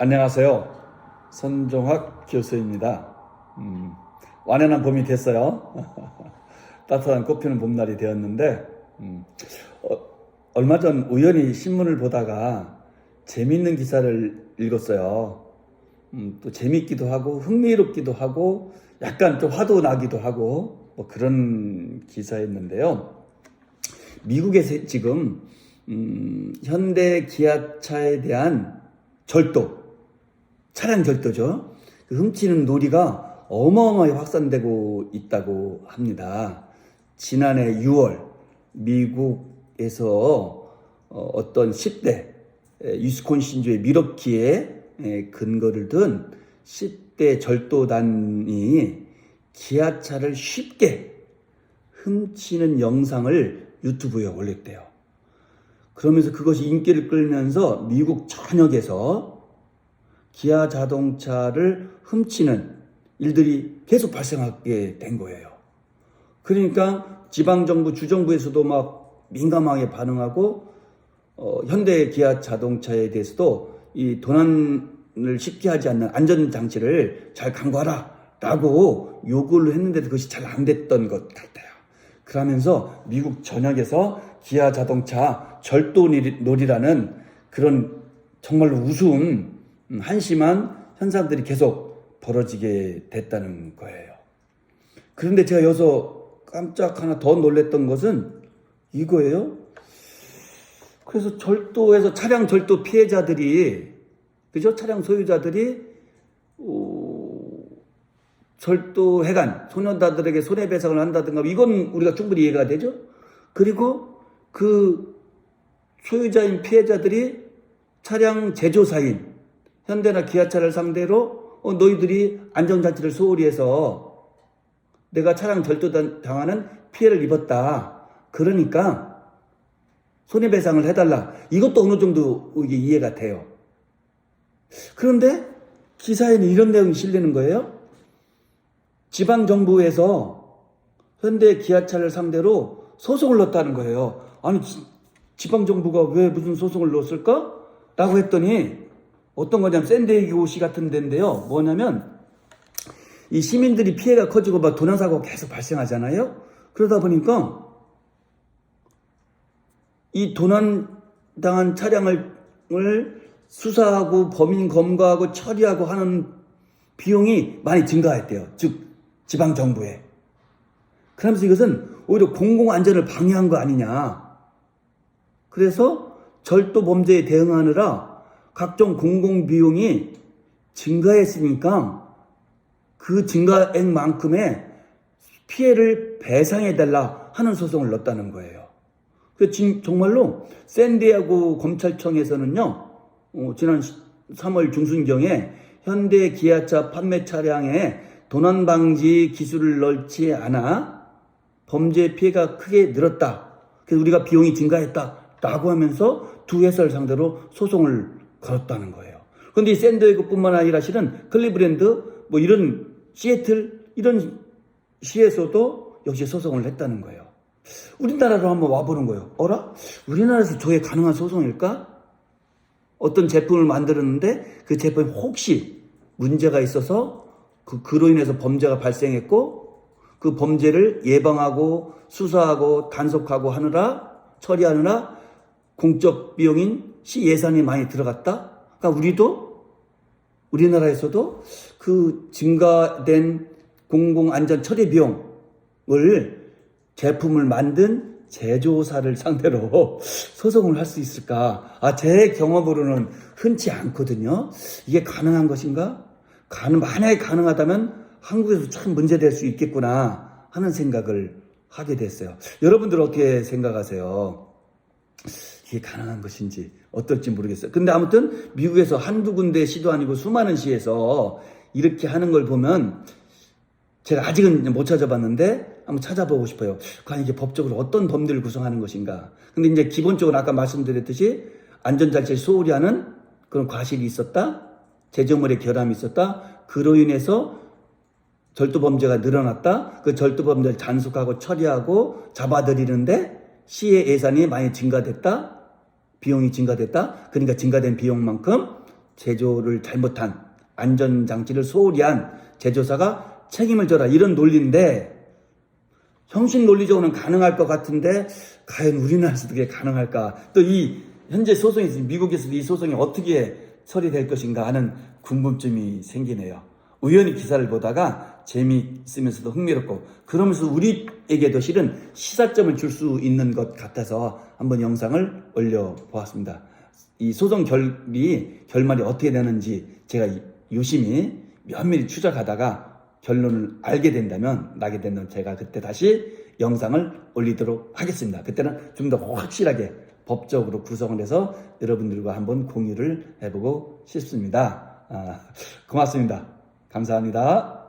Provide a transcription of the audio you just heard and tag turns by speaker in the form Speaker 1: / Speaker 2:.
Speaker 1: 안녕하세요. 선종학 교수입니다. 완연한 봄이 됐어요. 따뜻한 꽃피는 봄날이 되었는데 얼마 전 우연히 신문을 보다가 재미있는 기사를 읽었어요. 또 재미있기도 하고 흥미롭기도 하고 약간 좀 화도 나기도 하고 뭐 그런 기사였는데요. 미국에서 지금 현대 기아차에 대한 차량 절도죠. 그 훔치는 놀이가 어마어마하게 확산되고 있다고 합니다. 지난해 6월 미국에서 어떤 10대 위스콘신주의 밀워키에 근거를 둔 10대 절도단이 기아차를 쉽게 훔치는 영상을 유튜브에 올렸대요. 그러면서 그것이 인기를 끌면서 미국 전역에서 기아 자동차를 훔치는 일들이 계속 발생하게 된 거예요. 그러니까 지방정부, 주정부에서도 막 민감하게 반응하고 현대 기아 자동차에 대해서도 이 도난을 쉽게 하지 않는 안전장치를 잘 강구하라 라고 요구를 했는데도 그것이 잘 안 됐던 것 같아요. 그러면서 미국 전역에서 기아 자동차 절도놀이라는 그런 정말로 우스운 한심한 현상들이 계속 벌어지게 됐다는 거예요. 그런데 제가 여기서 깜짝 하나 더 놀랬던 것은 이거예요. 그래서 절도에서 차량 절도 피해자들이, 그죠? 차량 소유자들이 절도해간 소년단들에게 손해배상을 한다든가 이건 우리가 충분히 이해가 되죠. 그리고 그 소유자인 피해자들이 차량 제조사인 현대나 기아차를 상대로 너희들이 안전장치를 소홀히 해서 내가 차량 절도 당하는 피해를 입었다. 그러니까 손해배상을 해달라. 이것도 어느 정도 이게 이해가 돼요. 그런데 기사에는 이런 내용이 실리는 거예요. 지방정부에서 현대 기아차를 상대로 소송을 넣었다는 거예요. 아니 지방정부가 왜 무슨 소송을 넣었을까? 라고 했더니 어떤 거냐면 샌디에이고시 같은 데인데요. 뭐냐면 이 시민들이 피해가 커지고 막 도난사고가 계속 발생하잖아요. 그러다 보니까 이 도난당한 차량을 수사하고 범인 검거하고 처리하고 하는 비용이 많이 증가했대요. 즉 지방정부에. 그러면서 이것은 오히려 공공안전을 방해한 거 아니냐. 그래서 절도 범죄에 대응하느라 각종 공공비용이 증가했으니까 그 증가액만큼의 피해를 배상해달라 하는 소송을 넣었다는 거예요. 그래서 정말로 샌디에고 검찰청에서는요, 지난 3월 중순경에 현대 기아차 판매 차량에 도난방지 기술을 넣지 않아 범죄 피해가 크게 늘었다. 그래서 우리가 비용이 증가했다. 라고 하면서 두 회사를 상대로 소송을 걸었다는 거예요. 그런데 이 샌디에고뿐만 아니라 실은 클리브랜드, 뭐 이런 시애틀, 이런 시에서도 역시 소송을 했다는 거예요. 우리나라로 한번 와보는 거예요. 어라? 우리나라에서 저게 가능한 소송일까? 어떤 제품을 만들었는데 그 제품이 혹시 문제가 있어서 그로 인해서 범죄가 발생했고 그 범죄를 예방하고 수사하고 단속하고 처리하느라 공적 비용인 시 예산이 많이 들어갔다. 그러니까 우리나라에서도 그 증가된 공공안전 처리 비용을 제품을 만든 제조사를 상대로 소송을 할 수 있을까? 제 경험으로는 흔치 않거든요. 이게 가능한 것인가? 만약에 가능하다면 한국에서 참 문제될 수 있겠구나 하는 생각을 하게 됐어요. 여러분들 어떻게 생각하세요? 이게 가능한 것인지 어떨지 모르겠어요. 근데 아무튼 미국에서 한두 군데 시도 아니고 수많은 시에서 이렇게 하는 걸 보면 제가 아직은 못 찾아봤는데 한번 찾아보고 싶어요. 과연 이게 법적으로 어떤 범죄를 구성하는 것인가. 근데 이제 기본적으로 아까 말씀드렸듯이 안전장치를 소홀히 하는 그런 과실이 있었다. 재정물의 결함이 있었다. 그로 인해서 절도범죄가 늘어났다. 그 절도범죄를 단속하고 처리하고 잡아들이는데 시의 예산이 많이 증가됐다. 비용이 증가됐다. 그러니까 증가된 비용만큼 제조를 잘못한 안전장치를 소홀히 한 제조사가 책임을 져라 이런 논리인데 형식 논리적으로는 가능할 것 같은데 과연 우리나라에서도 그게 가능할까? 또 이 현재 소송이 있으니 미국에서도 이 소송이 어떻게 처리될 것인가 하는 궁금증이 생기네요. 우연히 기사를 보다가 재미있으면서도 흥미롭고 그러면서 우리에게도 실은 시사점을 줄 수 있는 것 같아서 한번 영상을 올려보았습니다. 이 소송 결말이 어떻게 되는지 제가 유심히 면밀히 추적하다가 결론을 나게 된다면 제가 그때 다시 영상을 올리도록 하겠습니다. 그때는 좀 더 확실하게 법적으로 구성을 해서 여러분들과 한번 공유를 해보고 싶습니다. 고맙습니다. 감사합니다.